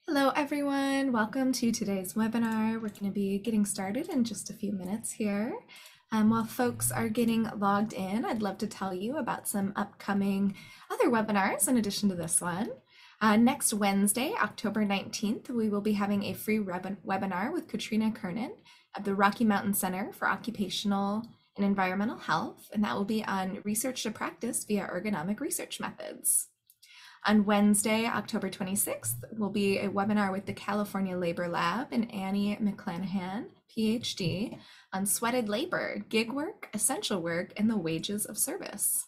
Hello, everyone. Welcome to today's webinar. We're going to be getting started in just a few minutes here. While folks are getting logged in, I'd love to tell you about some upcoming other webinars in addition to this one. Next Wednesday, October 19th, we will be having a free webinar with Katrina Kernan of the Rocky Mountain Center for Occupational and Environmental Health, and that will be on research to practice via ergonomic research methods. On Wednesday, October 26th, will be a webinar with the California Labor Lab and Annie McClanahan, PhD, on sweated labor, gig work, essential work, and the wages of service.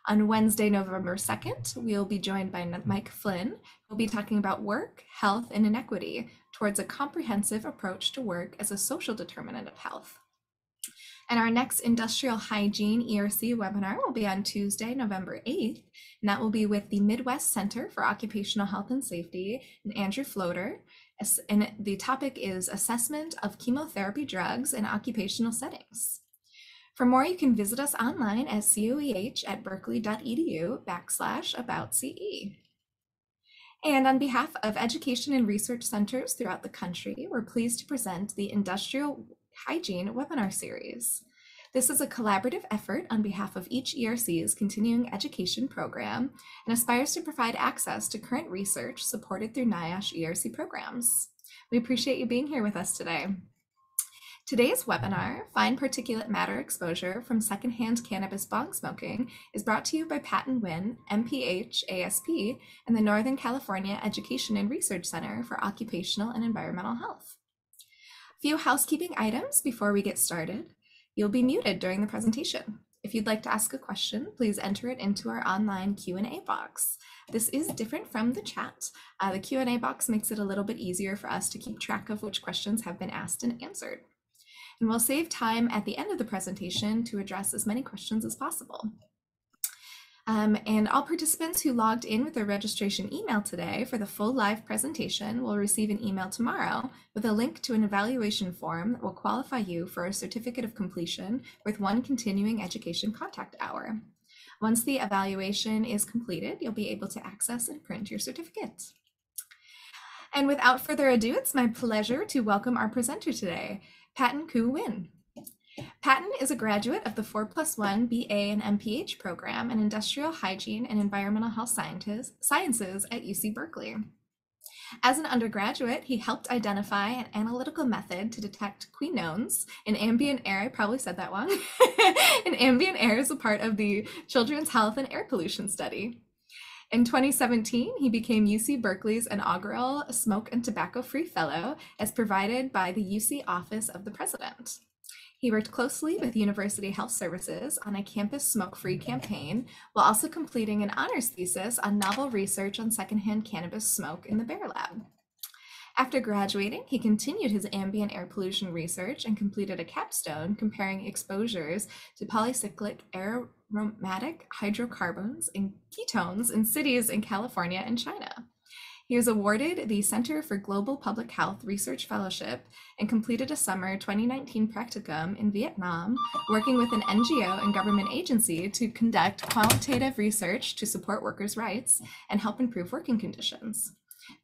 On Wednesday, November 2nd, we'll be joined by Mike Flynn, who will be talking about work, health, and inequity towards a comprehensive approach to work as a social determinant of health. And our next industrial hygiene ERC webinar will be on Tuesday, November 8th, and that will be with the Midwest Center for Occupational Health and Safety and Andrew Floater. And the topic is assessment of chemotherapy drugs in occupational settings. For more, you can visit us online at coeh@berkeley.edu/about-CE. And on behalf of education and research centers throughout the country, we're pleased to present the Industrial Hygiene webinar series. This is a collaborative effort on behalf of each ERC's continuing education program and aspires to provide access to current research supported through NIOSH ERC programs. We appreciate you being here with us today. Today's webinar, Fine Particulate Matter Exposure from Secondhand Cannabis Bong Smoking, is brought to you by Patton Nguyen, MPH, ASP, and the Northern California Education and Research Center for Occupational and Environmental Health. Few housekeeping items before we get started. You'll be muted during the presentation. If you'd like to ask a question, please enter it into our online Q&A box. This is different from the chat. The Q&A box makes it a little bit easier for us to keep track of which questions have been asked and answered. And we'll save time at the end of the presentation to address as many questions as possible. And all participants who logged in with their registration email today for the full live presentation will receive an email tomorrow with a link to an evaluation form that will qualify you for a certificate of completion with one continuing education contact hour. Once the evaluation is completed, you'll be able to access and print your certificate. And without further ado, it's my pleasure to welcome our presenter today, Patton Nguyen. Patton is a graduate of the 4+1 BA and MPH program in Industrial Hygiene and Environmental Health Sciences at UC Berkeley. As an undergraduate, he helped identify an analytical method to detect quinones in ambient air. I probably said that wrong. In ambient air as a part of the Children's Health and Air Pollution Study. In 2017, he became UC Berkeley's inaugural Smoke and Tobacco-Free Fellow as provided by the UC Office of the President. He worked closely with University Health Services on a campus smoke-free campaign, while also completing an honors thesis on novel research on secondhand cannabis smoke in the Bear Lab. After graduating, he continued his ambient air pollution research and completed a capstone comparing exposures to polycyclic aromatic hydrocarbons and ketones in cities in California and China. He was awarded the Center for Global Public Health Research Fellowship and completed a summer 2019 practicum in Vietnam, working with an NGO and government agency to conduct qualitative research to support workers' rights and help improve working conditions.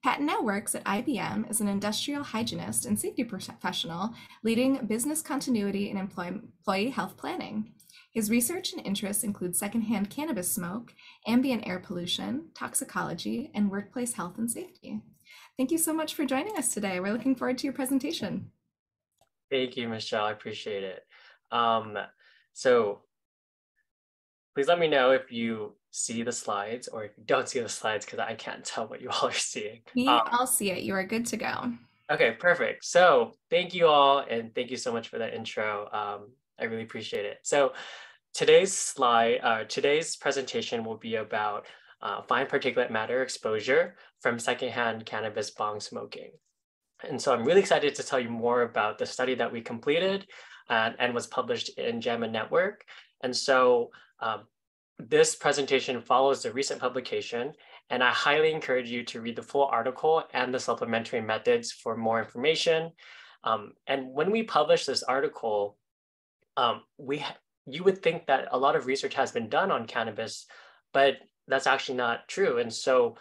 Patton now works at IBM as an industrial hygienist and safety professional, leading business continuity and employee health planning. His research and interests include secondhand cannabis smoke, ambient air pollution, toxicology, and workplace health and safety. Thank you so much for joining us today. We're looking forward to your presentation. Thank you, Michelle. I appreciate it. So please let me know if you see the slides or if you don't see the slides, because I can't tell what you all are seeing. We all see it. You are good to go. Okay, perfect. So thank you all, and thank you so much for that intro. I really appreciate it. So today's presentation will be about fine particulate matter exposure from secondhand cannabis bong smoking. And so I'm really excited to tell you more about the study that we completed and was published in JAMA Network. And so this presentation follows the recent publication, and I highly encourage you to read the full article and the supplementary methods for more information. And when we published this article, you would think that a lot of research has been done on cannabis, but that's actually not true. And so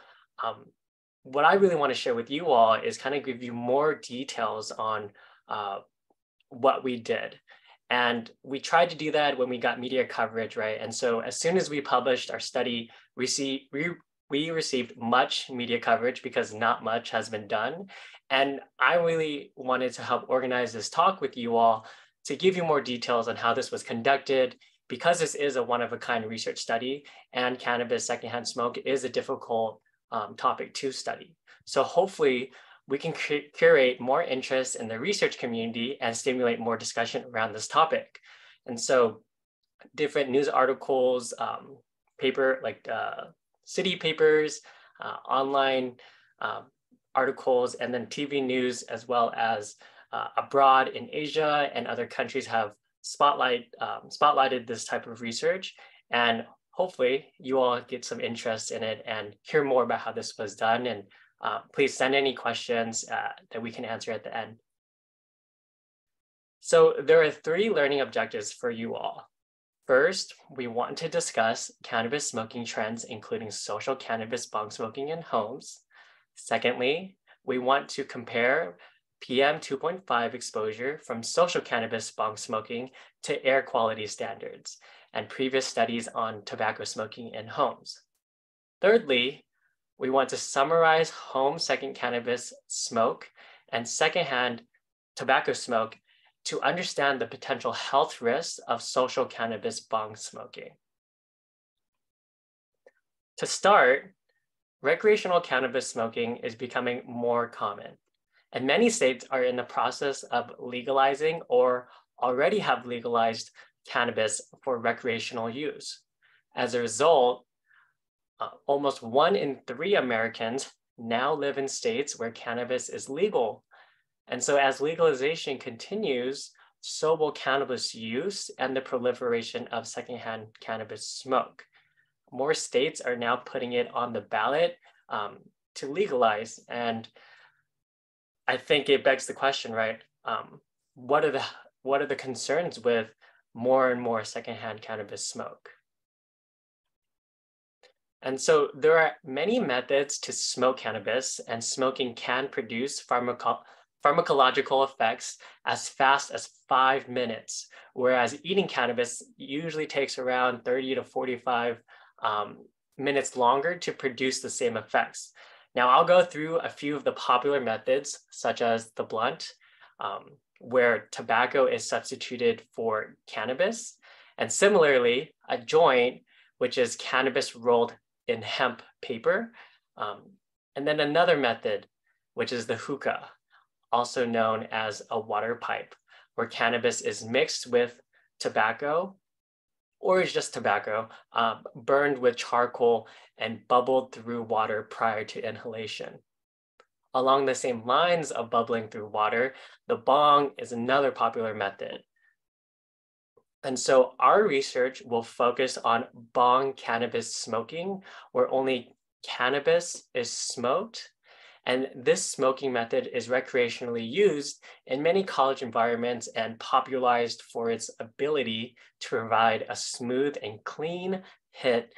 what I really want to share with you all is kind of give you more details on what we did. And we tried to do that when we got media coverage, right? And so as soon as we published our study, we received much media coverage because not much has been done. And I really wanted to help organize this talk with you all to give you more details on how this was conducted, because this is a one-of-a-kind research study, and cannabis secondhand smoke is a difficult topic to study. So hopefully we can curate more interest in the research community and stimulate more discussion around this topic. And so different news articles, city papers, online articles, and then TV news, as well as abroad in Asia and other countries have spotlighted this type of research. And hopefully you all get some interest in it and hear more about how this was done. And please send any questions that we can answer at the end. So there are 3 learning objectives for you all. First, we want to discuss cannabis smoking trends, including social cannabis bong smoking in homes. Secondly, we want to compare PM 2.5 exposure from social cannabis bong smoking to air quality standards and previous studies on tobacco smoking in homes. Thirdly, we want to summarize home second cannabis smoke and secondhand tobacco smoke to understand the potential health risks of social cannabis bong smoking. To start, recreational cannabis smoking is becoming more common, and many states are in the process of legalizing or already have legalized cannabis for recreational use. As a result, almost 1 in 3 Americans now live in states where cannabis is legal. And so as legalization continues, so will cannabis use and the proliferation of secondhand cannabis smoke. More states are now putting it on the ballot to legalize. And I think it begs the question, right? What are the concerns with more and more secondhand cannabis smoke? And so there are many methods to smoke cannabis, and smoking can produce pharmacological effects as fast as 5 minutes, whereas eating cannabis usually takes around 30 to 45 minutes longer to produce the same effects. Now, I'll go through a few of the popular methods, such as the blunt, where tobacco is substituted for cannabis, and similarly, a joint, which is cannabis rolled in hemp paper, and then another method, which is the hookah, also known as a water pipe, where cannabis is mixed with tobacco, or is just tobacco, burned with charcoal and bubbled through water prior to inhalation. Along the same lines of bubbling through water, the bong is another popular method. And so our research will focus on bong cannabis smoking, where only cannabis is smoked. And this smoking method is recreationally used in many college environments and popularized for its ability to provide a smooth and clean hit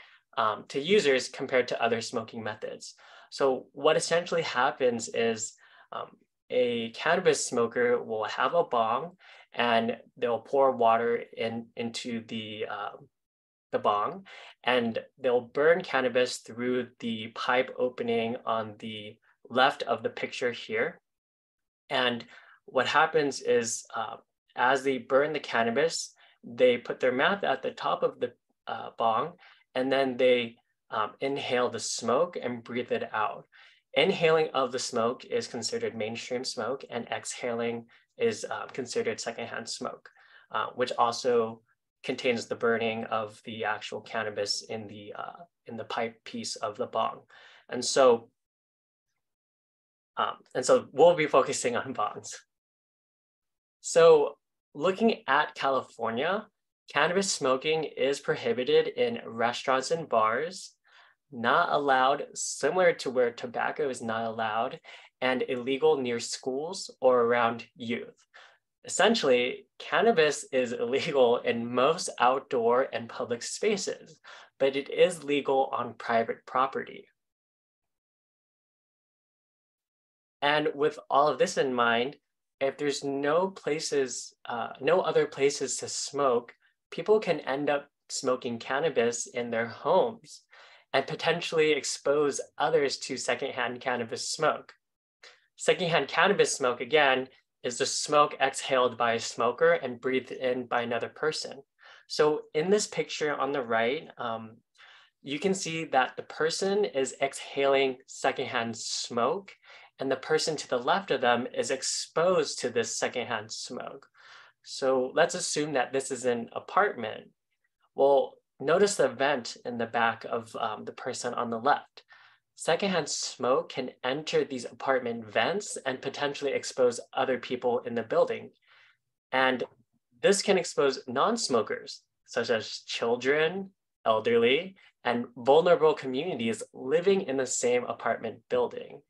to users compared to other smoking methods. So what essentially happens is a cannabis smoker will have a bong, and they'll pour water into the bong, and they'll burn cannabis through the pipe opening on the left of the picture here. And what happens is as they burn the cannabis, they put their mouth at the top of the bong, and then they inhale the smoke and breathe it out. Inhaling of the smoke is considered mainstream smoke, and exhaling is considered secondhand smoke, which also contains the burning of the actual cannabis in the pipe piece of the bong. And so we'll be focusing on bongs. So looking at California, cannabis smoking is prohibited in restaurants and bars, not allowed, similar to where tobacco is not allowed, and illegal near schools or around youth. Essentially, cannabis is illegal in most outdoor and public spaces, but it is legal on private property. And with all of this in mind, if there's no other places to smoke, people can end up smoking cannabis in their homes and potentially expose others to secondhand cannabis smoke. Secondhand cannabis smoke, again, is the smoke exhaled by a smoker and breathed in by another person. So in this picture on the right, you can see that the person is exhaling secondhand smoke, and the person to the left of them is exposed to this secondhand smoke. So let's assume that this is an apartment. Well, notice the vent in the back of the person on the left. Secondhand smoke can enter these apartment vents and potentially expose other people in the building. And this can expose non-smokers, such as children, elderly, and vulnerable communities living in the same apartment building.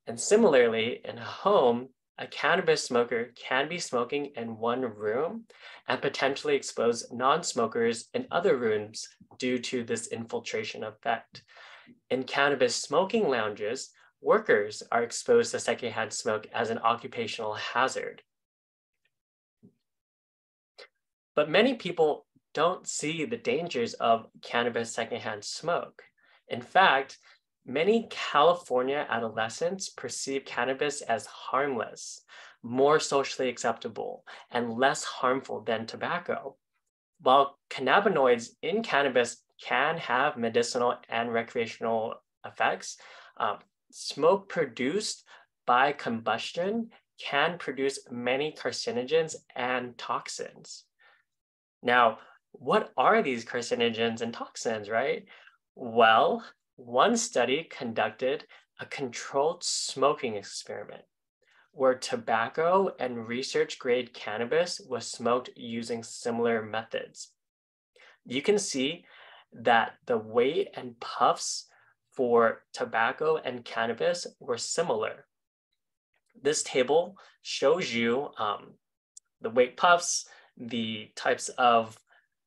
And similarly, in a home, a cannabis smoker can be smoking in one room and potentially expose non-smokers in other rooms due to this infiltration effect. In cannabis smoking lounges, workers are exposed to secondhand smoke as an occupational hazard. But many people don't see the dangers of cannabis secondhand smoke. In fact, many California adolescents perceive cannabis as harmless, more socially acceptable, and less harmful than tobacco. While cannabinoids in cannabis can have medicinal and recreational effects, smoke produced by combustion can produce many carcinogens and toxins. Now, what are these carcinogens and toxins, right? Well, one study conducted a controlled smoking experiment where tobacco and research-grade cannabis was smoked using similar methods. You can see that the weight and puffs for tobacco and cannabis were similar. This table shows you the weight puffs, the types of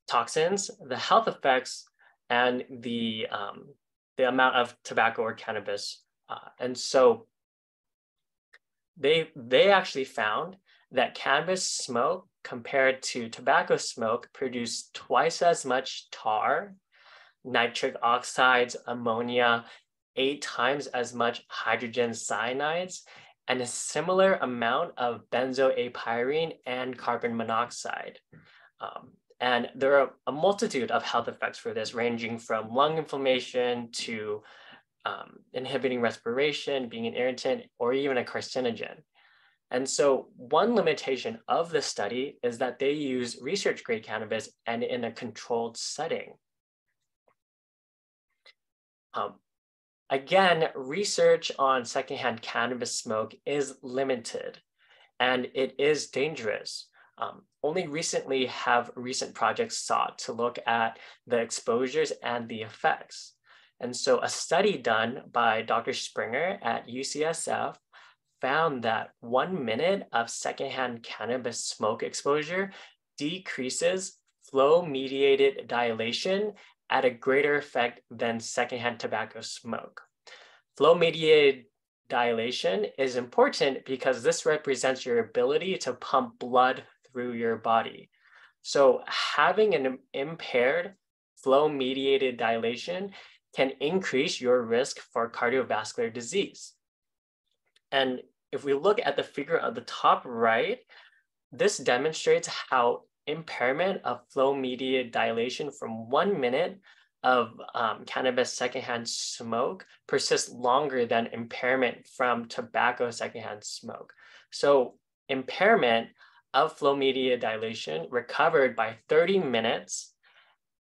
toxins, the health effects, and the amount of tobacco or cannabis. And so they actually found that cannabis smoke compared to tobacco smoke produced twice as much tar, nitric oxides, ammonia, 8 times as much hydrogen cyanides, and a similar amount of benzoapyrene and carbon monoxide. And there are a multitude of health effects for this, ranging from lung inflammation to inhibiting respiration, being an irritant, or even a carcinogen. And so one limitation of the study is that they use research-grade cannabis and in a controlled setting. Again, research on secondhand cannabis smoke is limited, and it is dangerous. Only recently have recent projects sought to look at the exposures and the effects. And so a study done by Dr. Springer at UCSF found that 1 minute of secondhand cannabis smoke exposure decreases flow-mediated dilation at a greater effect than secondhand tobacco smoke. Flow-mediated dilation is important because this represents your ability to pump blood through your body. So having an impaired flow-mediated dilation can increase your risk for cardiovascular disease. And if we look at the figure at the top right, this demonstrates how impairment of flow-mediated dilation from 1 minute of cannabis secondhand smoke persists longer than impairment from tobacco secondhand smoke. So impairment of flow-mediated dilation recovered by 30 minutes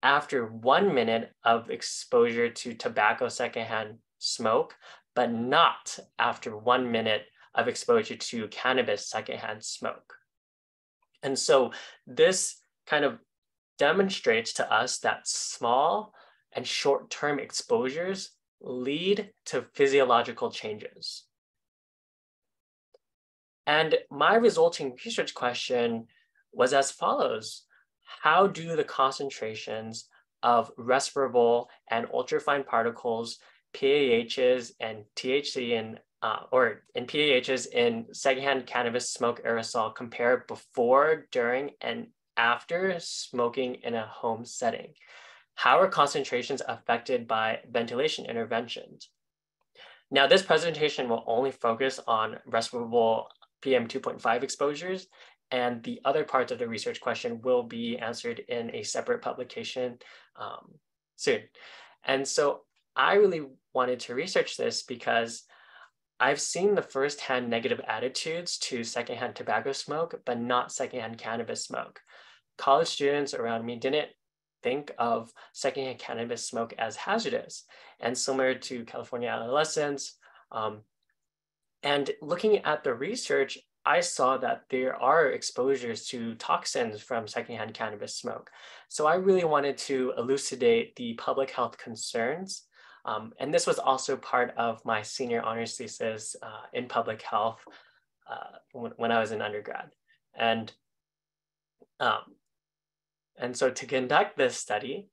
after 1 minute of exposure to tobacco secondhand smoke, but not after 1 minute of exposure to cannabis secondhand smoke. And so this kind of demonstrates to us that small and short-term exposures lead to physiological changes. And my resulting research question was as follows: how do the concentrations of respirable and ultrafine particles, PAHs, and THC in or in PAHs in secondhand cannabis smoke aerosol compare before, during, and after smoking in a home setting? How are concentrations affected by ventilation interventions? Now, this presentation will only focus on respirable PM 2.5 exposures, and the other parts of the research question will be answered in a separate publication soon. And so I really wanted to research this because I've seen the firsthand negative attitudes to secondhand tobacco smoke, but not secondhand cannabis smoke. College students around me didn't think of secondhand cannabis smoke as hazardous, and similar to California adolescents. And looking at the research, I saw that there are exposures to toxins from secondhand cannabis smoke. So I really wanted to elucidate the public health concerns. And this was also part of my senior honors thesis in public health when I was in undergrad. And so to conduct this study,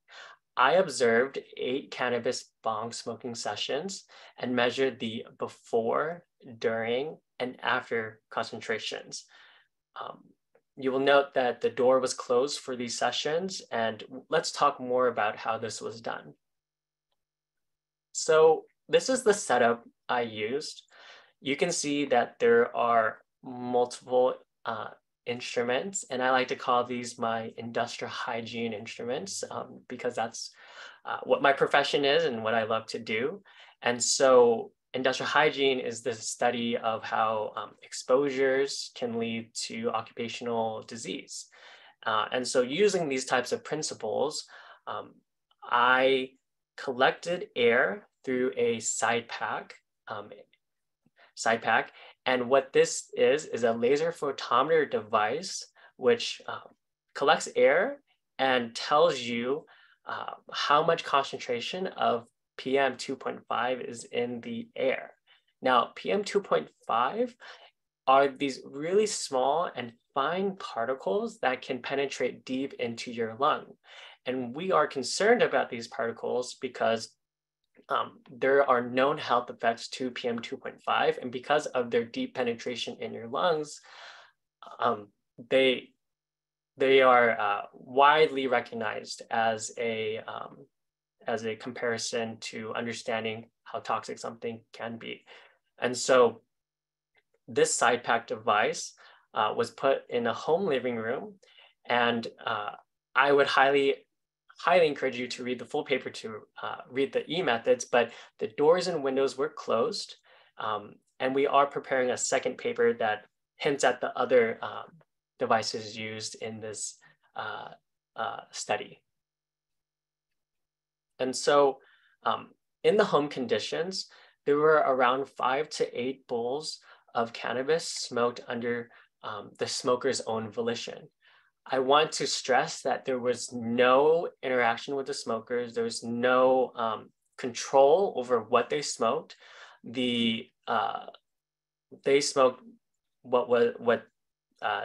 I observed 8 cannabis bong smoking sessions and measured the before, during, and after concentrations. You will note that the door was closed for these sessions, and let's talk more about how this was done. So this is the setup I used. You can see that there are multiple instruments, and I like to call these my industrial hygiene instruments because that's what my profession is and what I love to do. And so industrial hygiene is the study of how exposures can lead to occupational disease. And so using these types of principles, I collected air through a side pack. And what this is a laser photometer device, which collects air and tells you how much concentration of PM 2.5 is in the air. Now, PM 2.5 are these really small and fine particles that can penetrate deep into your lung. And we are concerned about these particles because there are known health effects to PM 2.5, and because of their deep penetration in your lungs, they are widely recognized as a comparison to understanding how toxic something can be. And so this side pack device was put in a home living room, and I would highly encourage you to read the full paper to read the e-methods, but the doors and windows were closed. And we are preparing a second paper that hints at the other devices used in this study. And so in the home conditions, there were around 5 to 8 bowls of cannabis smoked under the smoker's own volition. I want to stress that there was no interaction with the smokers. There was no control over what they smoked. They smoked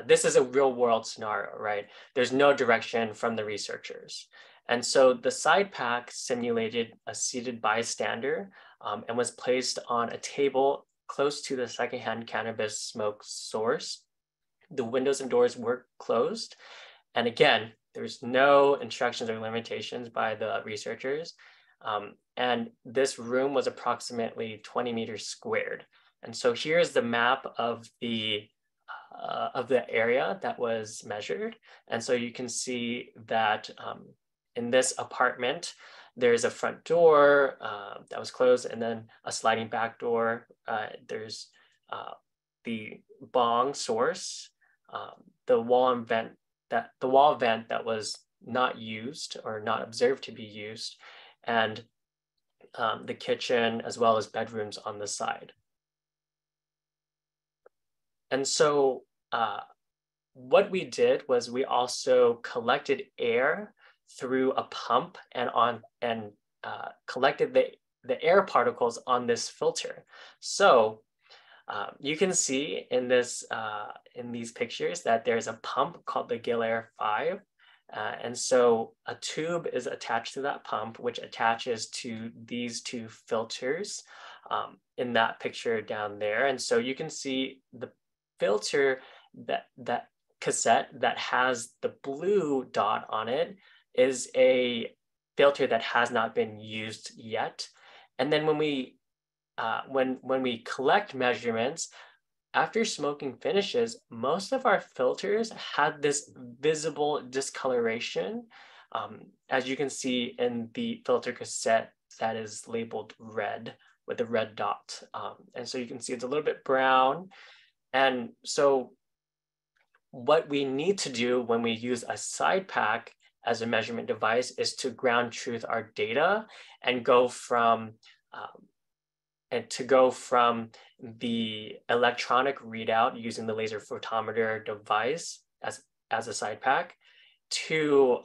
this is a real world scenario, right? There's no direction from the researchers. And so the side pack simulated a seated bystander and was placed on a table close to the secondhand cannabis smoke source. The windows and doors were closed. And again, there's no instructions or limitations by the researchers. And this room was approximately 20 meters squared. And so here's the map of the area that was measured. And so you can see that in this apartment, there's a front door that was closed, and then a sliding back door. There's the bong source, the wall vent that was not used or not observed to be used, and the kitchen as well as bedrooms on the side. And so what we did was we also collected air through a pump and collected the air particles on this filter. So you can see in these pictures that there's a pump called the Gilair 5, And so a tube is attached to that pump, which attaches to these two filters in that picture down there. And so you can see the filter, that cassette that has the blue dot on it is a filter that has not been used yet. And then when we collect measurements, after smoking finishes, most of our filters had this visible discoloration, as you can see in the filter cassette that is labeled red with a red dot. And so you can see it's a little bit brown. And so what we need to do when we use a side pack as a measurement device is to ground truth our data and go from the electronic readout using the laser photometer device as a side pack to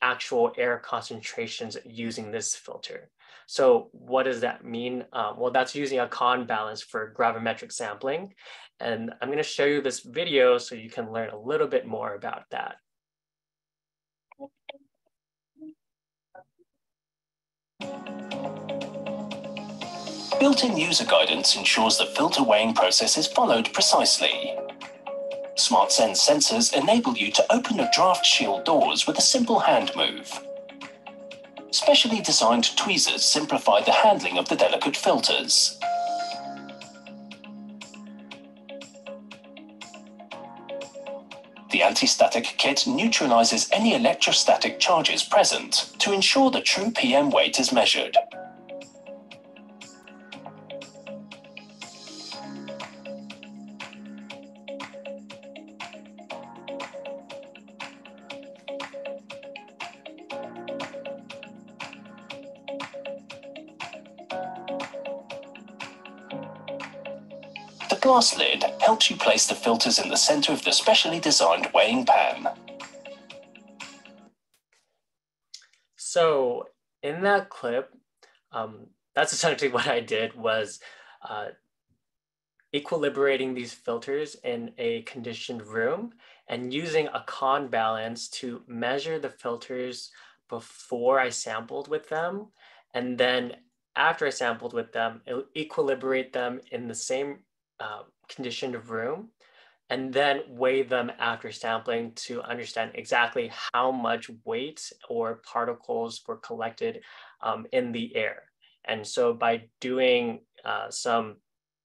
actual air concentrations using this filter. So what does that mean? Well, that's using a con balance for gravimetric sampling. And I'm going to show you this video so you can learn a little bit more about that. Built-in user guidance ensures the filter weighing process is followed precisely. SmartSense sensors enable you to open your draft shield doors with a simple hand move. Specially designed tweezers simplify the handling of the delicate filters. The anti-static kit neutralizes any electrostatic charges present to ensure the true PM weight is measured. The glass lid helps you place the filters in the center of the specially designed weighing pan. So in that clip, that's essentially what I did was equilibrating these filters in a conditioned room and using a con balance to measure the filters before I sampled with them. And then after I sampled with them, equilibrate them in the same conditioned room, and then weigh them after sampling to understand exactly how much weight or particles were collected in the air. And so by doing some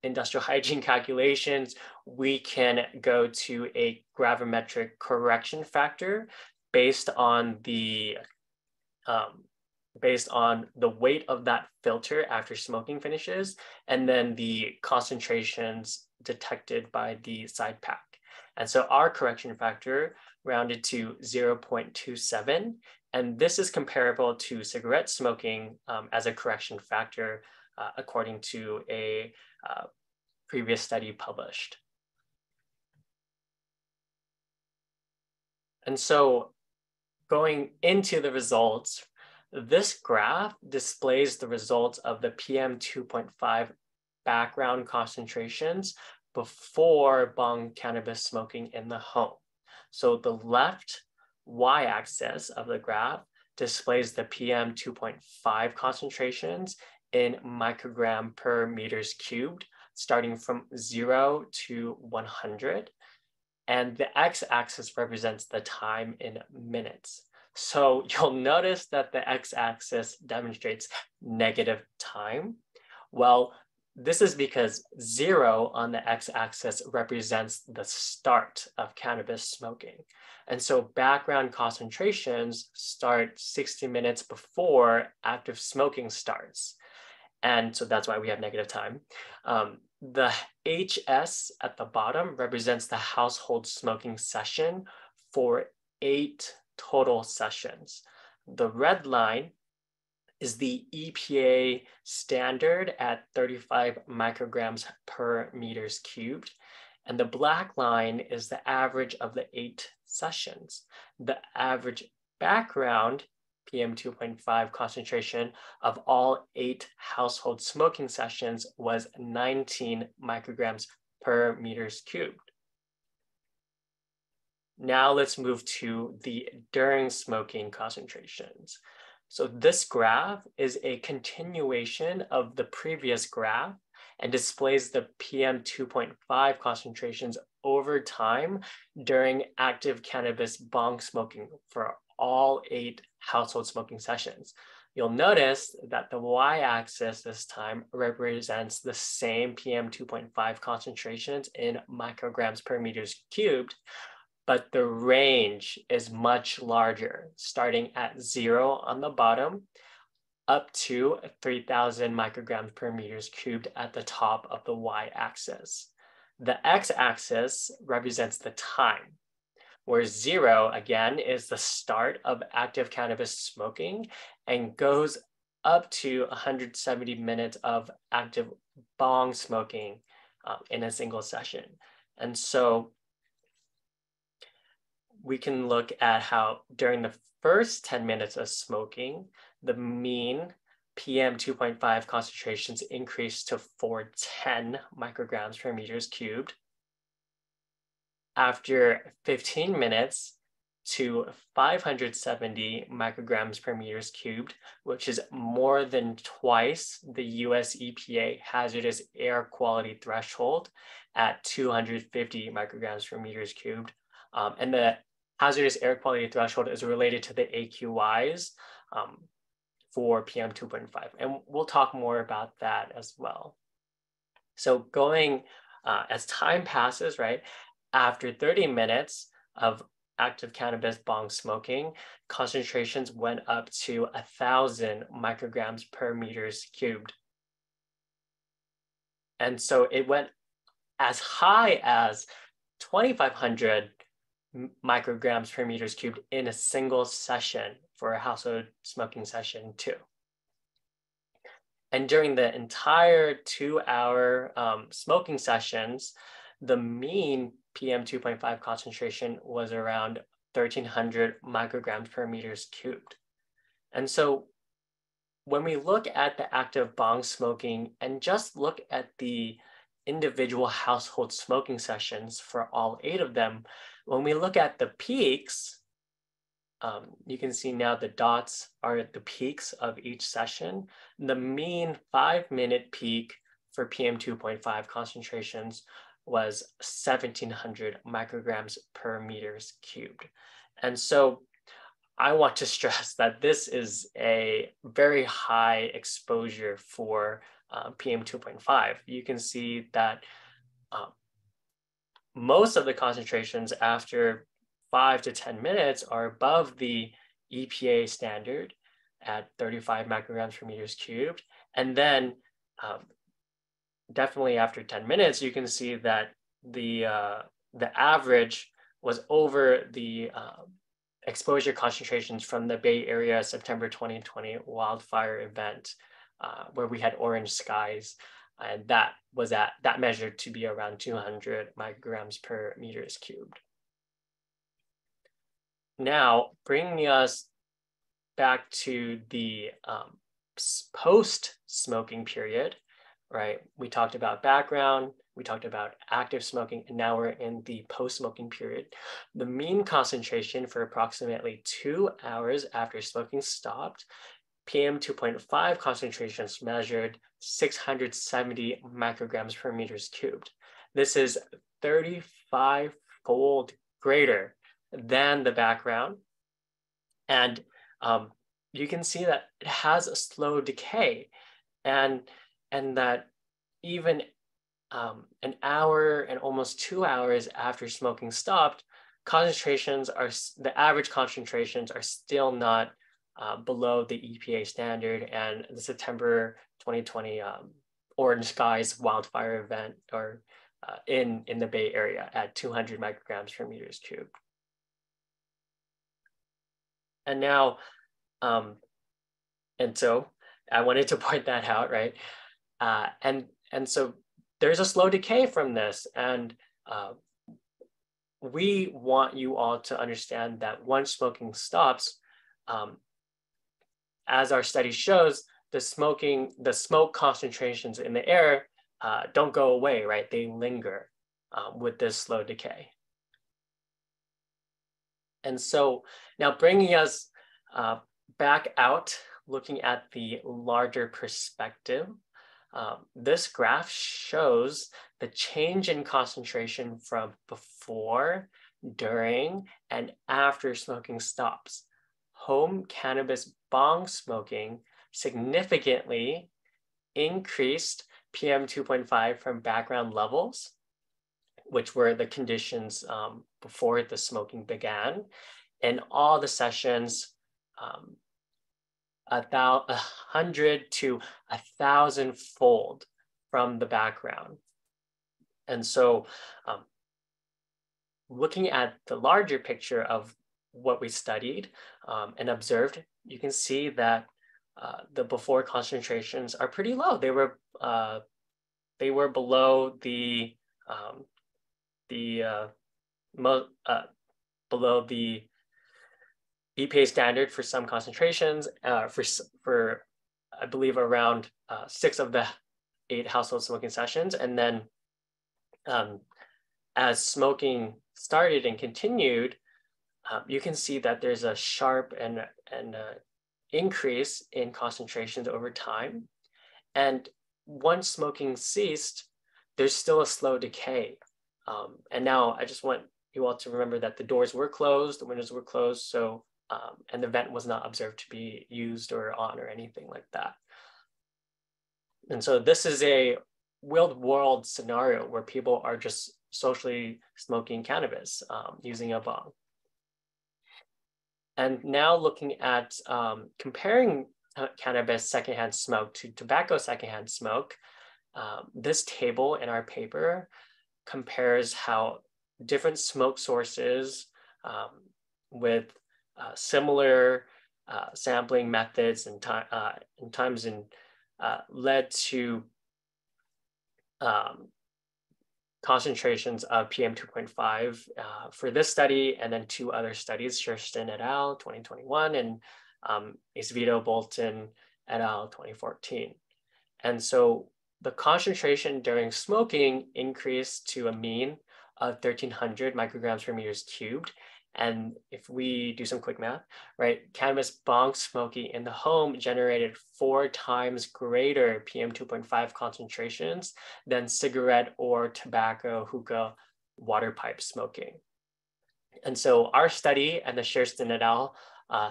industrial hygiene calculations, we can go to a gravimetric correction factor based on the weight of that filter after smoking finishes, and then the concentrations detected by the side pack. And so our correction factor rounded to 0.27, and this is comparable to cigarette smoking as a correction factor according to a previous study published. And so going into the results, this graph displays the results of the PM 2.5 background concentrations before bong cannabis smoking in the home. So the left y-axis of the graph displays the PM 2.5 concentrations in microgram per meters cubed, starting from 0 to 100. And the x-axis represents the time in minutes. So you'll notice that the x-axis demonstrates negative time. Well, this is because 0 on the x-axis represents the start of cannabis smoking. And so background concentrations start 60 minutes before active smoking starts. And so that's why we have negative time. The HS at the bottom represents the household smoking session for 8 total sessions. The red line is the EPA standard at 35 micrograms per meters cubed. And the black line is the average of the 8 sessions. The average background PM 2.5 concentration of all 8 household smoking sessions was 19 micrograms per meters cubed. Now let's move to the during smoking concentrations. So this graph is a continuation of the previous graph and displays the PM 2.5 concentrations over time during active cannabis bong smoking for all 8 household smoking sessions. You'll notice that the y-axis this time represents the same PM 2.5 concentrations in micrograms per meters cubed, but the range is much larger, starting at 0 on the bottom, up to 3,000 micrograms per meters cubed at the top of the y-axis. The x-axis represents the time, where 0, again, is the start of active cannabis smoking and goes up to 170 minutes of active bong smoking in a single session. And so we can look at how during the first 10 minutes of smoking, the mean PM 2.5 concentrations increased to 410 micrograms per meters cubed. After 15 minutes to 570 micrograms per meters cubed, which is more than twice the US EPA hazardous air quality threshold at 250 micrograms per meters cubed. And the hazardous air quality threshold is related to the AQIs for PM 2.5. And we'll talk more about that as well. So going, as time passes, right, after 30 minutes of active cannabis bong smoking, concentrations went up to 1,000 micrograms per meters cubed. And so it went as high as 2,500 micrograms per meters cubed in a single session for a household smoking session too. And during the entire 2-hour smoking sessions, the mean PM 2.5 concentration was around 1,300 micrograms per meters cubed. And so when we look at the active bong smoking and just look at the individual household smoking sessions for all 8 of them, when we look at the peaks, you can see now the dots are the peaks of each session. The mean 5-minute peak for PM 2.5 concentrations was 1,700 micrograms per meters cubed. And so I want to stress that this is a very high exposure for PM 2.5. You can see that most of the concentrations after 5 to 10 minutes are above the EPA standard at 35 micrograms per meters cubed. And then definitely after 10 minutes, you can see that the average was over the exposure concentrations from the Bay Area September 2020 wildfire event, where we had orange skies, and that measured to be around 200 micrograms per meters cubed. Now, bringing us back to the post-smoking period, right? We talked about background, we talked about active smoking, and now we're in the post-smoking period. The mean concentration for approximately 2 hours after smoking stopped, PM 2.5 concentrations measured 670 micrograms per meters cubed. This is 35-fold greater than the background. And you can see that it has a slow decay, and that even an hour and almost 2 hours after smoking stopped, the average concentrations are still not below the EPA standard and the September 2020 orange skies wildfire event, or in the Bay Area at 200 micrograms per meters cubed. And now, and so I wanted to point that out, right? And so there's a slow decay from this, and we want you all to understand that once smoking stops, as our study shows, the smoke concentrations in the air don't go away, right? They linger with this slow decay. And so now bringing us back out, looking at the larger perspective, this graph shows the change in concentration from before, during, and after smoking stops. Home cannabis bong smoking significantly increased PM 2.5 from background levels, which were the conditions before the smoking began. In all the sessions, 100 to 1,000-fold from the background. And so looking at the larger picture of what we studied and observed, you can see that the before concentrations are pretty low. They were below the below the EPA standard for some concentrations, for I believe around 6 of the 8 household smoking sessions. And then as smoking started and continued, you can see that there's a sharp and increase in concentrations over time. And once smoking ceased, there's still a slow decay. And now I just want you all to remember that the doors were closed, the windows were closed, so and the vent was not observed to be used or on or anything like that. And so this is a real-world scenario where people are just socially smoking cannabis using a bong. And now looking at comparing cannabis secondhand smoke to tobacco secondhand smoke, this table in our paper compares how different smoke sources with similar sampling methods and times led to concentrations of PM 2.5 for this study, and then 2 other studies, Sherston et al. 2021 and Acevedo Bolton et al. 2014. And so the concentration during smoking increased to a mean of 1,300 micrograms per meters cubed. And if we do some quick math, right, cannabis bong smoking in the home generated 4 times greater PM 2.5 concentrations than cigarette or tobacco, hookah, water pipe smoking. And so our study and the Sherston et al.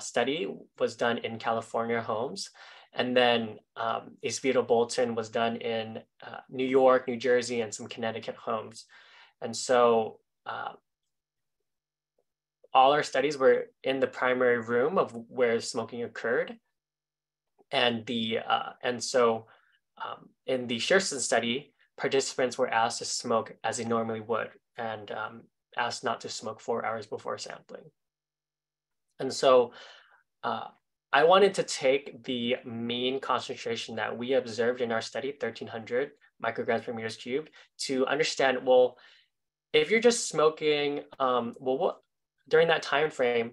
Study was done in California homes. And then Acevedo Bolton was done in New York, New Jersey, and some Connecticut homes. And so all our studies were in the primary room of where smoking occurred. And so in the Sherston study, participants were asked to smoke as they normally would and asked not to smoke 4 hours before sampling. And so I wanted to take the mean concentration that we observed in our study, 1,300 micrograms per meters cubed, to understand, well, if you're just smoking, during that time frame,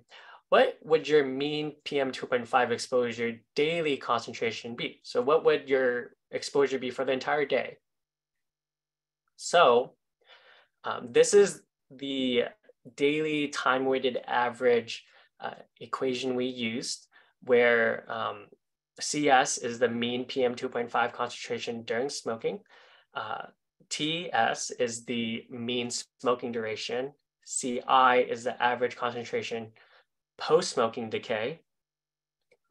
what would your mean PM 2.5 exposure daily concentration be? So what would your exposure be for the entire day? So this is the daily time-weighted average equation we used, where CS is the mean PM 2.5 concentration during smoking. TS is the mean smoking duration. CI is the average concentration post-smoking decay.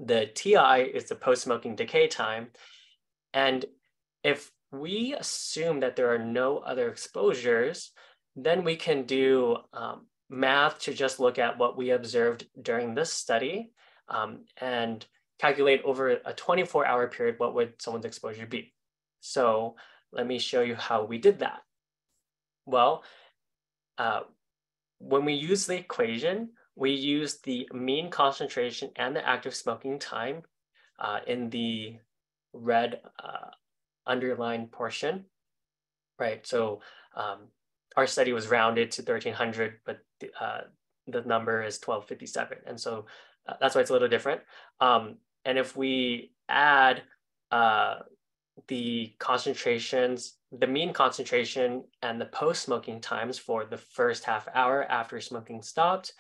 The TI is the post-smoking decay time. And if we assume that there are no other exposures, then we can do math to just look at what we observed during this study and calculate over a 24-hour period what would someone's exposure be. So let me show you how we did that. Well, when we use the equation, we use the mean concentration and the active smoking time in the red underlined portion, right? So our study was rounded to 1,300, but the number is 1,257. And so that's why it's a little different. And if we add the concentrations, the mean concentration and the post-smoking times for the first half hour after smoking stopped,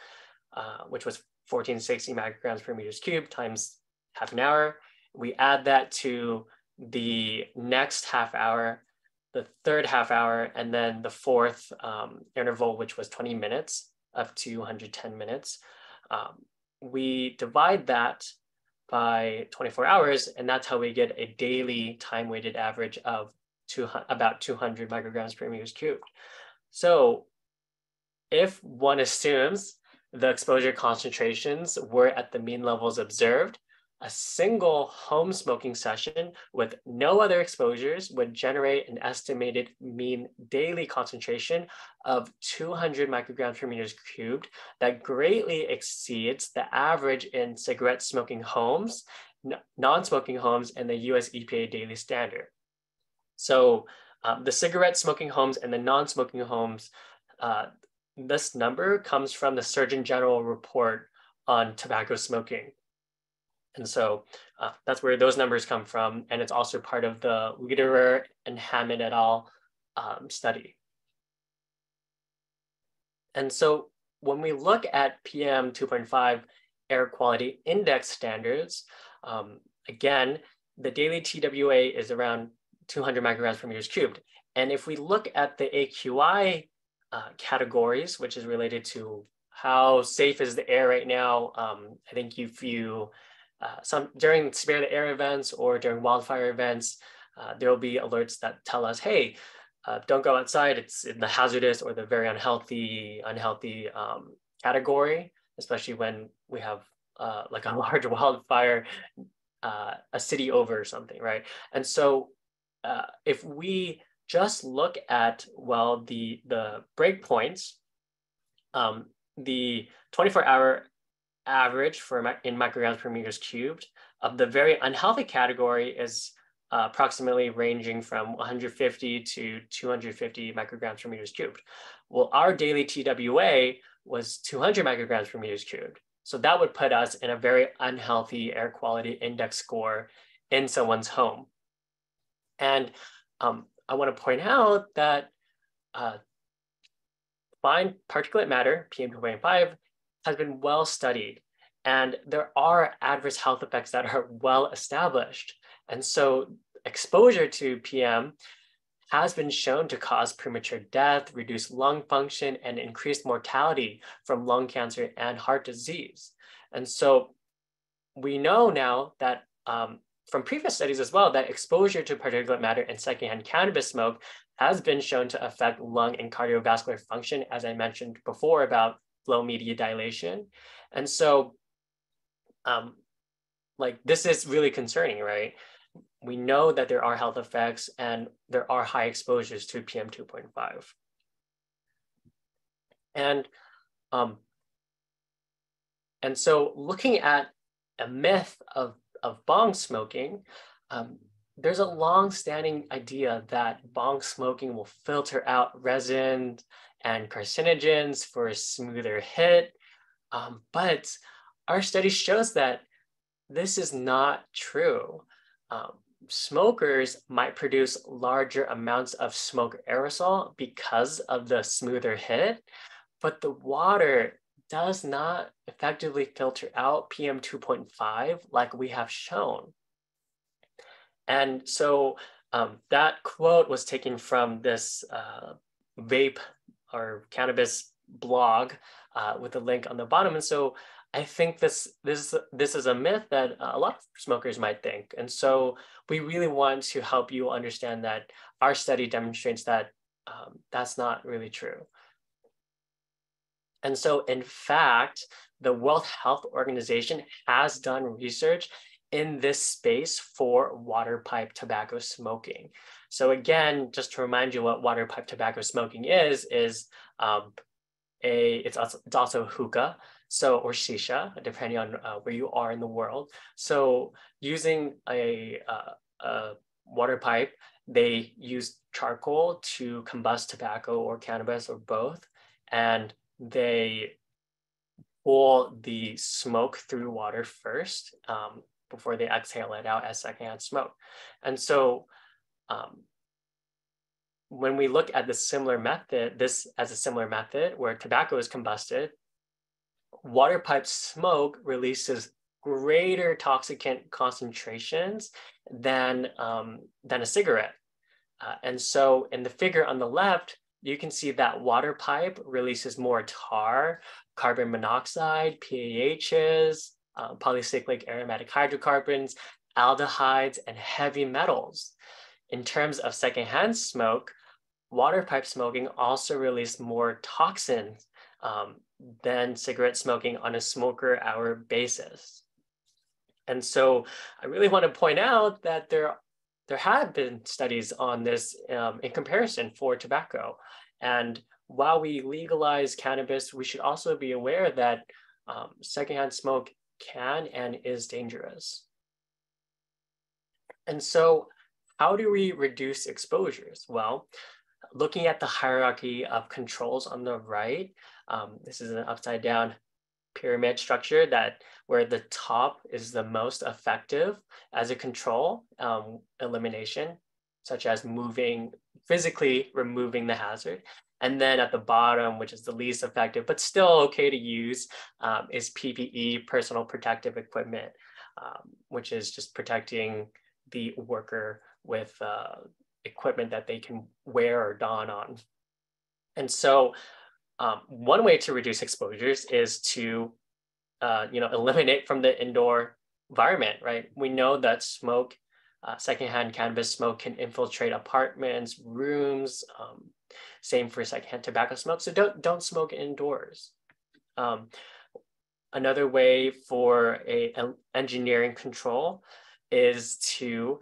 which was 1460 micrograms per meters cubed times half an hour. We add that to the next half hour, the third half hour, and then the fourth interval, which was 20 minutes up to 110 minutes. We divide that by 24 hours, and that's how we get a daily time-weighted average of about 200 micrograms per meters cubed. So if one assumes the exposure concentrations were at the mean levels observed, a single home smoking session with no other exposures would generate an estimated mean daily concentration of 200 micrograms per meters cubed that greatly exceeds the average in cigarette smoking homes, non-smoking homes, and the US EPA daily standard. So the cigarette smoking homes and the non-smoking homes, this number comes from the Surgeon General report on tobacco smoking. And so that's where those numbers come from. And it's also part of the Lederer and Hammond et al. Study. And so when we look at PM 2.5 air quality index standards, again, the daily TWA is around 200 micrograms per meters cubed. And if we look at the AQI categories, which is related to how safe is the air right now, I think if you during spare the air events or during wildfire events, there will be alerts that tell us, hey, don't go outside. It's in the hazardous or the very unhealthy category, especially when we have like a large wildfire, a city over or something, right? And so if we just look at, well, the breakpoints, the 24-hour average in micrograms per meters cubed of the very unhealthy category is approximately ranging from 150 to 250 micrograms per meters cubed. Well, our daily TWA was 200 micrograms per meters cubed. So that would put us in a very unhealthy air quality index score in someone's home. And I want to point out that fine particulate matter, PM 2.5, has been well studied, and there are adverse health effects that are well established. And so exposure to PM has been shown to cause premature death, reduce lung function, and increased mortality from lung cancer and heart disease. And so we know now that from previous studies as well, that exposure to particulate matter in secondhand cannabis smoke has been shown to affect lung and cardiovascular function, as I mentioned before about flow media dilation. And so like this is really concerning, right? We know that there are health effects and there are high exposures to PM 2.5. And so looking at a myth of bong smoking, there's a long-standing idea that bong smoking will filter out resin and carcinogens for a smoother hit. But our study shows that this is not true. Smokers might produce larger amounts of smoke aerosol because of the smoother hit, but the water does not effectively filter out PM 2.5 like we have shown. And so that quote was taken from this vape or cannabis blog with a link on the bottom. And so I think this is a myth that a lot of smokers might think. And so we really want to help you understand that our study demonstrates that that's not really true. And so in fact, the World Health Organization has done research in this space for water pipe tobacco smoking. So again, just to remind you what water pipe tobacco smoking is it's also hookah, so or shisha, depending on where you are in the world. So using a water pipe, they use charcoal to combust tobacco or cannabis or both, and they pull the smoke through water first before they exhale it out as secondhand smoke. And so when we look at this as a similar method where tobacco is combusted, water pipe smoke releases greater toxicant concentrations than a cigarette. And so in the figure on the left, you can see that water pipe releases more tar, carbon monoxide, PAHs, polycyclic aromatic hydrocarbons, aldehydes, and heavy metals. In terms of secondhand smoke, water pipe smoking also released more toxins than cigarette smoking on a smoker hour basis. And so I really want to point out that there have been studies on this in comparison for tobacco. And while we legalize cannabis, we should also be aware that secondhand smoke can and is dangerous. And so how do we reduce exposures? Well, looking at the hierarchy of controls on the right, this is an upside down pyramid structure where the top is the most effective as a control elimination, such as physically removing the hazard. And then at the bottom, which is the least effective, but still okay to use, is PPE, personal protective equipment, which is just protecting the worker with equipment that they can wear or don on. And so one way to reduce exposures is to eliminate from the indoor environment, right? We know that smoke, secondhand cannabis smoke can infiltrate apartments, rooms, same for secondhand tobacco smoke. So don't smoke indoors. Another way for an engineering control is to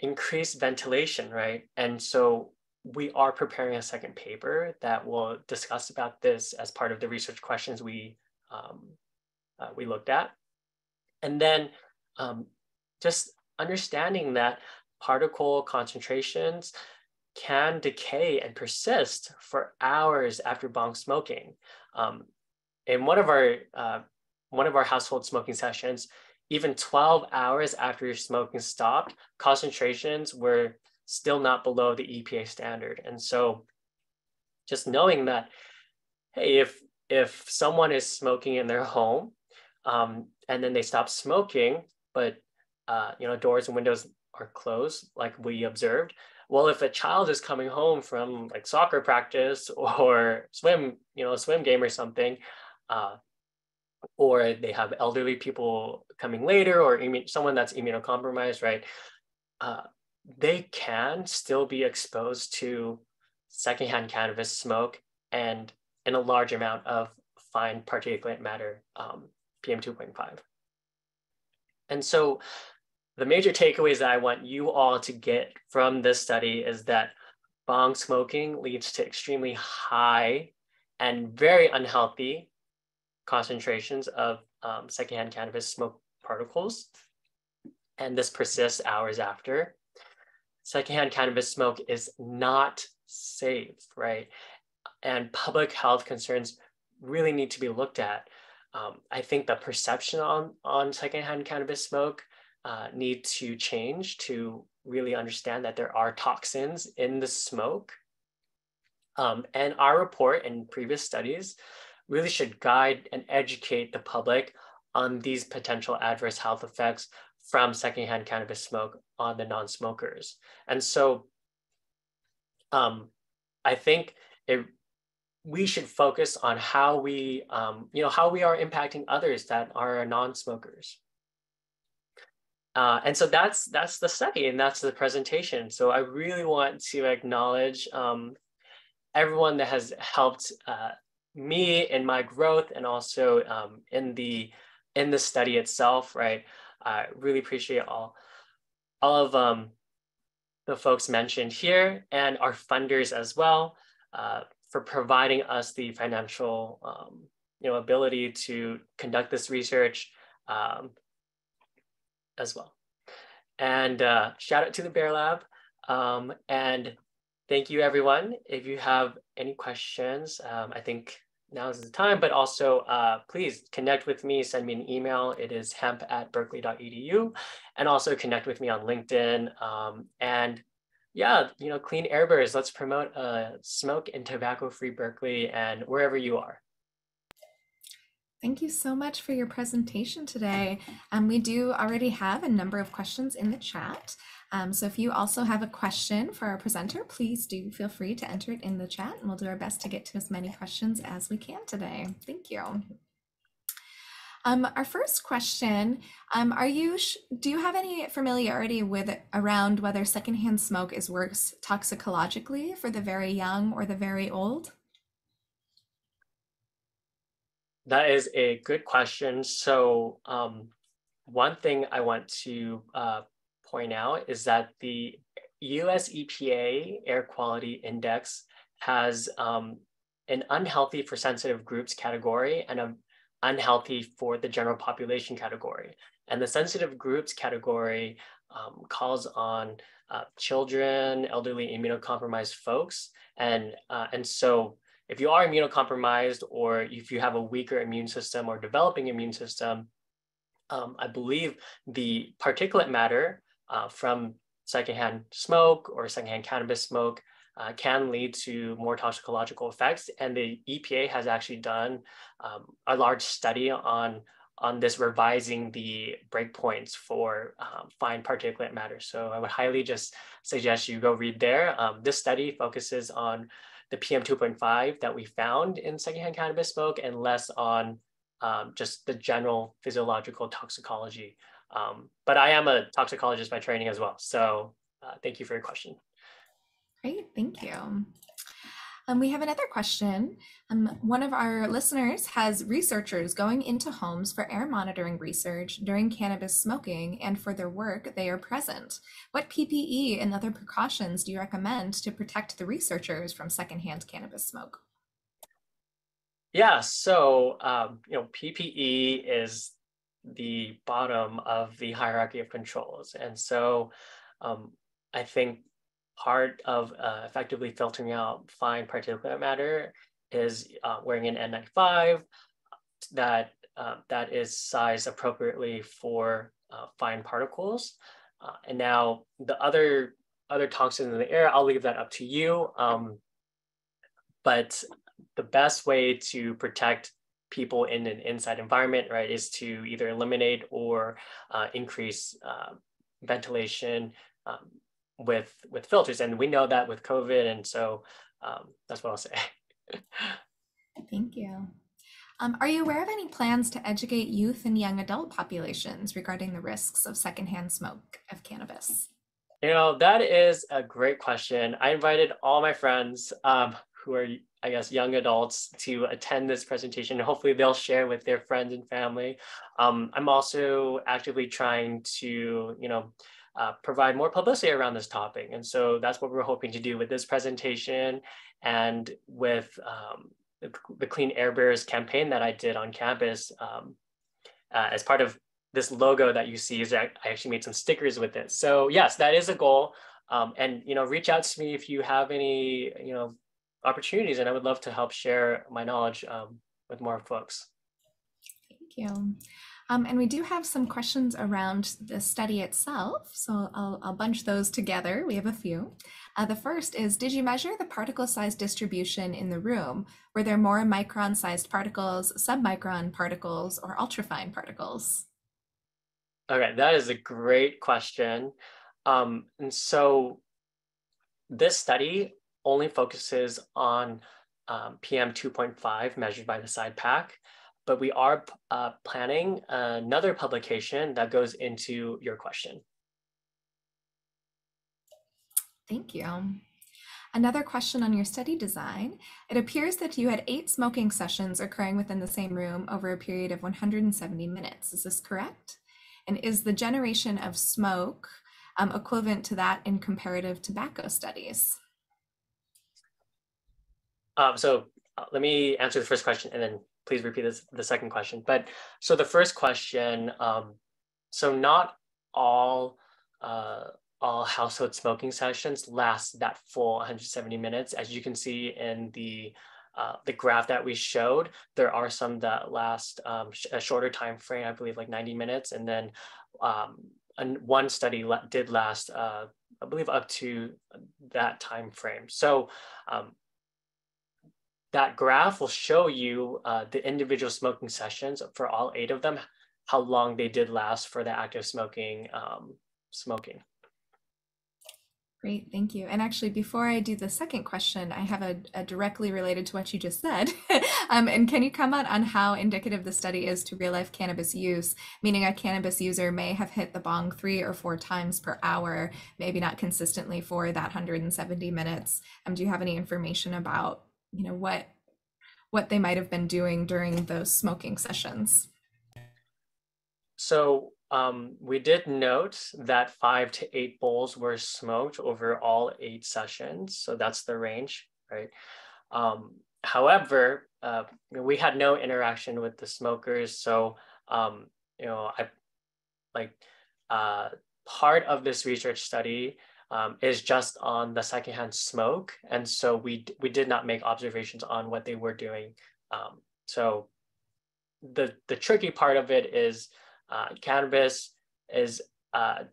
increase ventilation, right? And so we are preparing a second paper that will discuss about this as part of the research questions we looked at. And then just understanding that particle concentrations can decay and persist for hours after bong smoking. In one of our household smoking sessions, even 12 hours after your smoking stopped, concentrations were still not below the EPA standard. And so just knowing that, hey, if someone is smoking in their home and then they stop smoking, but doors and windows are closed, like we observed, well, if a child is coming home from like soccer practice or swim game or something, or they have elderly people coming later, or someone that's immunocompromised, right? They can still be exposed to secondhand cannabis smoke and in a large amount of fine particulate matter, PM 2.5. And so the major takeaways that I want you all to get from this study is that bong smoking leads to extremely high and very unhealthy concentrations of secondhand cannabis smoke particles, and this persists hours after. Secondhand cannabis smoke is not safe, right? And public health concerns really need to be looked at. I think the perception on secondhand cannabis smoke need to change to really understand that there are toxins in the smoke. And our report and previous studies really should guide and educate the public on these potential adverse health effects from secondhand cannabis smoke on the non-smokers. And so I think we should focus on how we are impacting others that are non-smokers. And so that's the study and that's the presentation. So I really want to acknowledge everyone that has helped me in my growth and also in the study itself, right? I really appreciate all of the folks mentioned here and our funders as well for providing us the financial ability to conduct this research as well. And shout out to the Bear Lab. And thank you, everyone. If you have any questions, I think now is the time, but also please connect with me, send me an email. It is hemp@berkeley.edu, and also connect with me on LinkedIn. And yeah, Clean Air Bears, let's promote smoke and tobacco-free Berkeley and wherever you are. Thank you so much for your presentation today. We do already have a number of questions in the chat. So if you also have a question for our presenter, please do feel free to enter it in the chat, and we'll do our best to get to as many questions as we can today. Thank you. Our first question, do you have any familiarity around whether secondhand smoke is worse toxicologically for the very young or the very old? That is a good question. So one thing I want to point out is that the US EPA Air Quality Index has an unhealthy for sensitive groups category and an unhealthy for the general population category. And the sensitive groups category calls on children, elderly, immunocompromised folks. And so if you are immunocompromised or if you have a weaker immune system or developing immune system, I believe the particulate matter from secondhand smoke or secondhand cannabis smoke can lead to more toxicological effects. And the EPA has actually done a large study on this, revising the breakpoints for fine particulate matter. So I would highly just suggest you go read there. This study focuses on the PM 2.5 that we found in secondhand cannabis smoke and less on just the general physiological toxicology. But I am a toxicologist by training as well. So thank you for your question. Great, thank you. We have another question. One of our listeners has researchers going into homes for air monitoring research during cannabis smoking, and for their work, they are present. What PPE and other precautions do you recommend to protect the researchers from secondhand cannabis smoke? Yeah, so PPE is the bottom of the hierarchy of controls, and so I think part of effectively filtering out fine particulate matter is wearing an N95 that is sized appropriately for fine particles. And now the other toxins in the air, I'll leave that up to you. But the best way to protect people in an inside environment, right, is to either eliminate or increase ventilation with filters. And we know that with COVID. And so that's what I'll say. Thank you. Are you aware of any plans to educate youth and young adult populations regarding the risks of secondhand smoke of cannabis? That is a great question. I invited all my friends who are, I guess, young adults to attend this presentation. Hopefully they'll share with their friends and family. I'm also actively trying to, provide more publicity around this topic. And so that's what we're hoping to do with this presentation and with the Clean Air Bearers campaign that I did on campus. As part of this logo that you see, I actually made some stickers with it. So yes, that is a goal. And reach out to me if you have any opportunities, and I would love to help share my knowledge with more folks. Thank you. And we do have some questions around the study itself, so I'll bunch those together. We have a few. The first is, did you measure the particle size distribution in the room? Were there more micron-sized particles, submicron particles, or ultrafine particles? Okay, that is a great question. And so this study only focuses on PM 2.5 measured by the side pack, but we are planning another publication that goes into your question. Thank you. Another question on your study design. It appears that you had 8 smoking sessions occurring within the same room over a period of 170 minutes. Is this correct? And is the generation of smoke equivalent to that in comparative tobacco studies? So let me answer the first question and then please repeat the second question. But so the first question, so not all household smoking sessions last that full 170 minutes. As you can see in the graph that we showed, there are some that last a shorter time frame, I believe like 90 minutes. And then one study did last, I believe, up to that time frame. So that graph will show you the individual smoking sessions for all 8 of them, how long they did last for the active smoking. Great, thank you. And actually, before I do the second question, I have a directly related to what you just said. And can you comment on how indicative the study is to real-life cannabis use, meaning a cannabis user may have hit the bong 3 or 4 times per hour, maybe not consistently for that 170 minutes? Do you have any information about, what they might have been doing during those smoking sessions? So we did note that 5 to 8 bowls were smoked over all 8 sessions. So that's the range, right? However, we had no interaction with the smokers. So, part of this research study is just on the secondhand smoke. And so we did not make observations on what they were doing. So the tricky part of it is cannabis is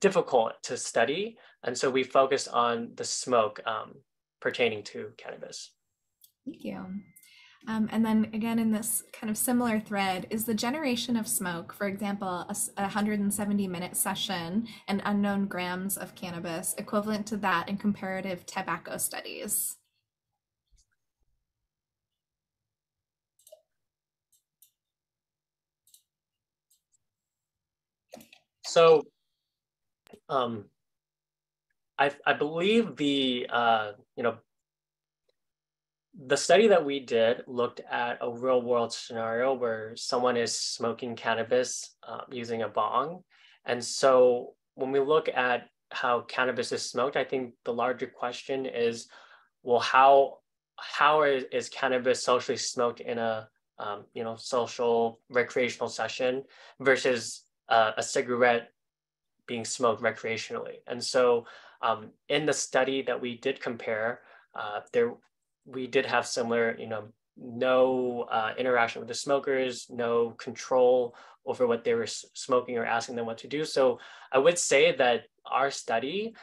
difficult to study. And so we focused on the smoke pertaining to cannabis. Thank you. And then again, in this kind of similar thread, is the generation of smoke, for example, a 170-minute session and unknown grams of cannabis, equivalent to that in comparative tobacco studies? So I believe the study that we did looked at a real world scenario where someone is smoking cannabis using a bong. And so when we look at how cannabis is smoked, I think the larger question is, well, how is cannabis socially smoked in a social recreational session versus a cigarette being smoked recreationally? And so in the study that we did compare, we did have similar, no interaction with the smokers, no control over what they were smoking or asking them what to do. So I would say that our study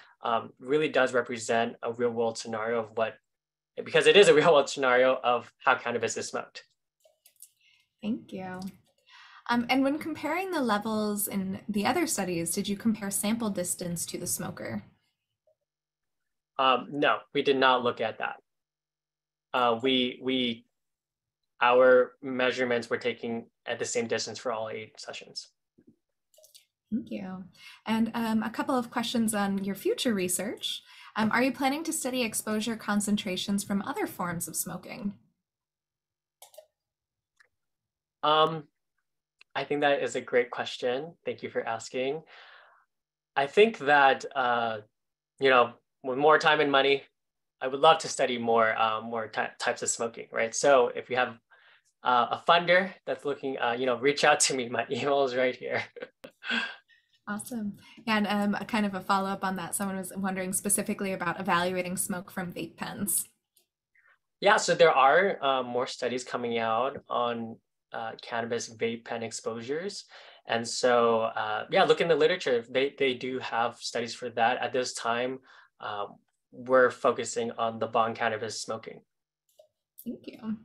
really does represent a real world scenario of because it is a real world scenario of how cannabis is smoked. Thank you. And when comparing the levels in the other studies, did you compare sample distance to the smoker? No, we did not look at that. Our measurements were taken at the same distance for all 8 sessions. Thank you. And a couple of questions on your future research. Are you planning to study exposure concentrations from other forms of smoking? I think that is a great question. Thank you for asking. I think that, with more time and money, I would love to study more types of smoking, right? So if you have a funder that's looking, reach out to me. My email is right here. Awesome. And a kind of a follow-up on that, someone was wondering specifically about evaluating smoke from vape pens. Yeah, so there are more studies coming out on cannabis vape pen exposures. And so, look in the literature. They do have studies for that. At this time, we're focusing on the bong cannabis smoking. Thank you.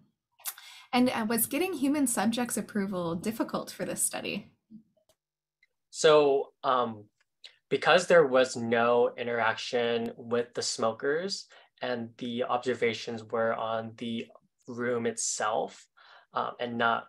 And was getting human subjects approval difficult for this study? So because there was no interaction with the smokers and the observations were on the room itself and not,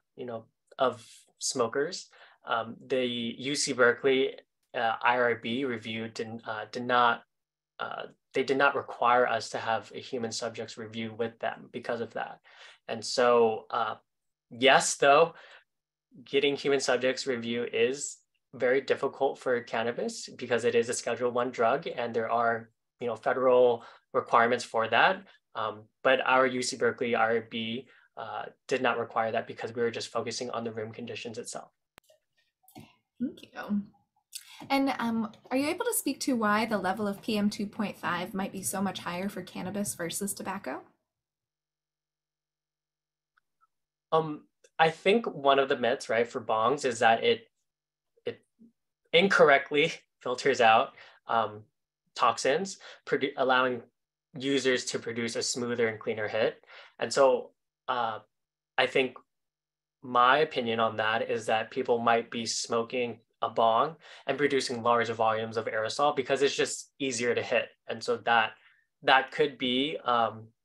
of smokers, the UC Berkeley IRB review did not require us to have a human subjects review with them because of that. And so, yes, though, getting human subjects review is very difficult for cannabis because it is a Schedule I drug and there are, federal requirements for that. But our UC Berkeley IRB did not require that because we were just focusing on the room conditions itself. Thank you. And are you able to speak to why the level of PM 2.5 might be so much higher for cannabis versus tobacco? I think one of the myths, right, for bongs is that it incorrectly filters out toxins, allowing users to produce a smoother and cleaner hit. And so I think my opinion on that is that people might be smoking a bong and producing larger volumes of aerosol because it's just easier to hit. And so that could be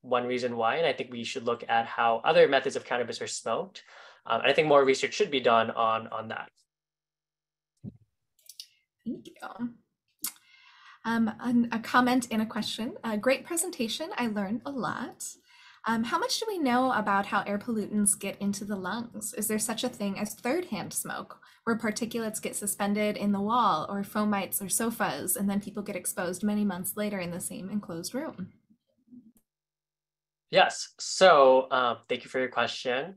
one reason why. And I think we should look at how other methods of cannabis are smoked. I think more research should be done on that. Thank you. A comment and a question. Great presentation. I learned a lot. How much do we know about how air pollutants get into the lungs? Is there such a thing as third-hand smoke, where particulates get suspended in the wall or fomites or sofas, and then people get exposed many months later in the same enclosed room? Yes, so thank you for your question.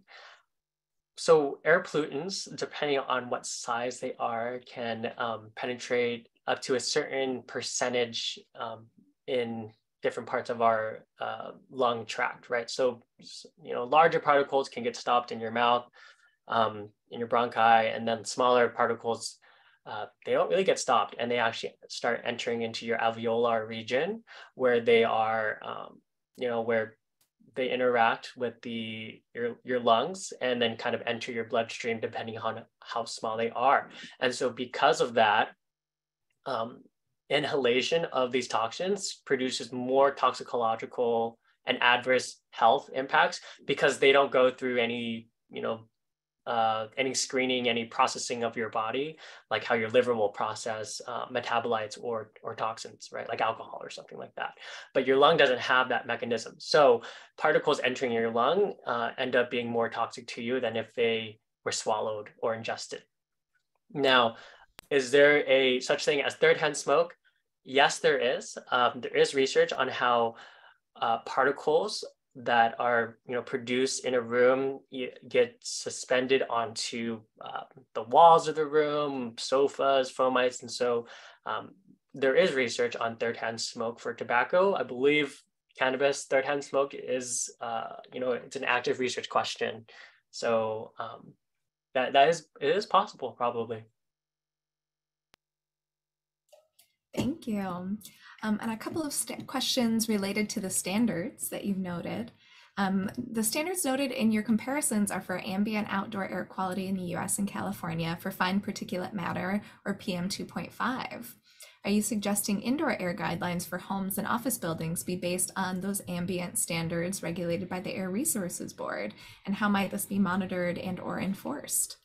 So air pollutants, depending on what size they are, can penetrate up to a certain percentage in different parts of our lung tract, right? So, larger particles can get stopped in your mouth, in your bronchi, and then smaller particles, they don't really get stopped, and they actually start entering into your alveolar region, where they are, where they interact with your lungs and then kind of enter your bloodstream depending on how small they are. And so because of that, inhalation of these toxins produces more toxicological and adverse health impacts because they don't go through any screening, any processing of your body, like how your liver will process metabolites or toxins, right? Like alcohol or something like that. But your lung doesn't have that mechanism. So particles entering your lung end up being more toxic to you than if they were swallowed or ingested. Now, is there a such thing as third-hand smoke? Yes, there is. There is research on how particles that are produced in a room get suspended onto the walls of the room, sofas, fomites, and so there is research on third-hand smoke for tobacco. I believe cannabis third-hand smoke is it's an active research question, so it is possible, probably. Thank you. And a couple of questions related to the standards that you've noted. The standards noted in your comparisons are for ambient outdoor air quality in the US and California for fine particulate matter, or PM 2.5. Are you suggesting indoor air guidelines for homes and office buildings be based on those ambient standards regulated by the Air Resources Board? And how might this be monitored and or enforced?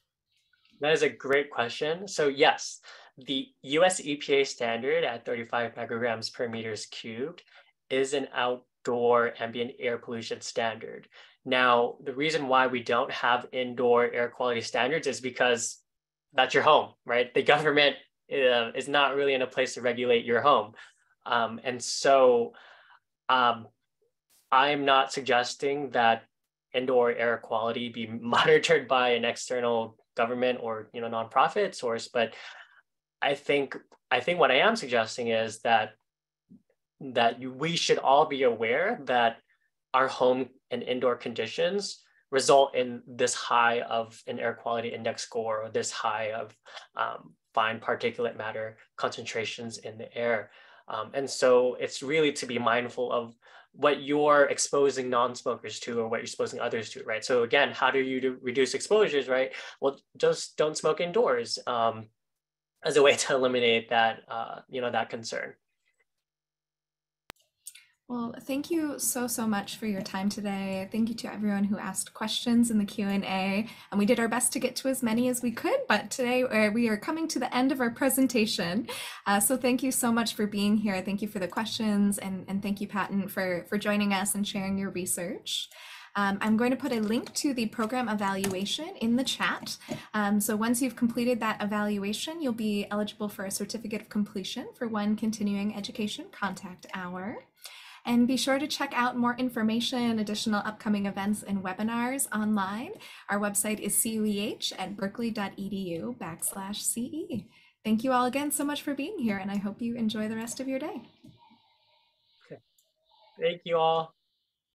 That is a great question. So yes, the US EPA standard at 35 micrograms per meters cubed is an outdoor ambient air pollution standard. Now, the reason why we don't have indoor air quality standards is because that's your home, right? The government is not really in a place to regulate your home. And so I'm not suggesting that indoor air quality be monitored by an external government or nonprofit source, but I think what I am suggesting is that we should all be aware that our home and indoor conditions result in this high of an air quality index score, or this high of fine particulate matter concentrations in the air. And so it's really to be mindful of what you're exposing non-smokers to, or what you're exposing others to, right? So again, how do you reduce exposures, right? Well, just don't smoke indoors as a way to eliminate that, that concern. Well, thank you so much for your time today. Thank you to everyone who asked questions in the Q&A, and we did our best to get to as many as we could, but today we are coming to the end of our presentation. So thank you so much for being here. Thank you for the questions, and thank you, Patton, for joining us and sharing your research. I'm going to put a link to the program evaluation in the chat. So once you've completed that evaluation, you'll be eligible for a certificate of completion for one continuing education contact hour. And be sure to check out more information, additional upcoming events and webinars online. Our website is cueh@berkeley.edu/CE. Thank you all again so much for being here, and I hope you enjoy the rest of your day. Thank you all.